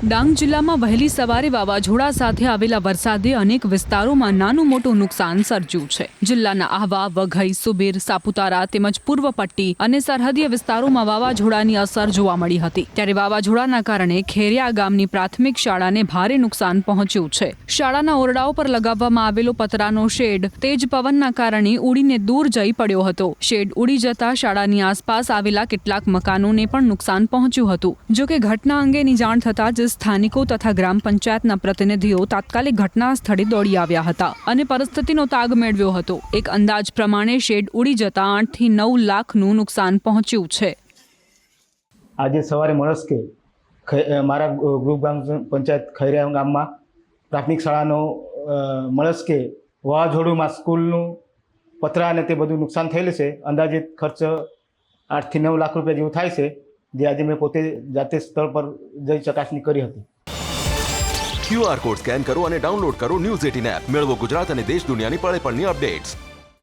ડાંગ જિલ્લામાં વહેલી સવારે વાવાઝોડા સાથે આવેલા વરસાદે અનેક વિસ્તારોમાં નાનું મોટું નુકસાન સર્જ્યું છે। જિલ્લાના આહવા, વઘઈ, સુબીર, સાપુતારા તેમજ પૂર્વ પટ્ટી અને સરહદીય વિસ્તારોમાં વાવાઝોડાની અસર જોવા મળી હતી। ત્યારે વાવાઝોડાના કારણે ખેરિયા ગામની પ્રાથમિક શાળાને ભારે નુકસાન પહોંચ્યું છે। શાળાના ઓરડાઓ પર લગાવવામાં આવેલો પતરાનો શેડ તેજ પવનના કારણે ઉડીને દૂર જઈ પડ્યો હતો। શેડ ઉડી જતા શાળાની આસપાસ આવેલા કેટલાક મકાનોને પણ નુકસાન પહોંચ્યું હતું। જોકે ઘટના અંગેની જાણ થતાં જ સ્થાનિકો તથા ગ્રામ પંચાયતના પ્રતિનિધિઓ તાત્કાલિક ઘટના સ્થળે દોડી આવ્યા હતા અને પરિસ્થિતિનો તાગ મેળવ્યો હતો। એક અંદાજ પ્રમાણે શેડ ઉડી જતા 8 થી 9 લાખનું નુકસાન પહોંચ્યું છે। આજે સવારે મળસ્કે મારા ગ્રુપ ગ્રામ પંચાયત ખૈરિયા ગામમાં પ્રાથમિક શાળાનો મળસ્કે વાવાઝોડુંમાં સ્કૂલનું પતરા અને તે બધું નુકસાન થયેલું છે। અંદાજિત ખર્ચ 8 થી 9 લાખ રૂપિયા જેવું થાય છે, જે આજે મેં પોતે જાતે સ્થળ પર જઈ ચકાસણી કરી હતી। QR કોડ સ્કેન કરો અને ડાઉનલોડ કરો ન્યૂઝ 18 એપ। મેળવો ગુજરાત અને દેશ દુનિયાની પળે પળની અપડેટ્સ।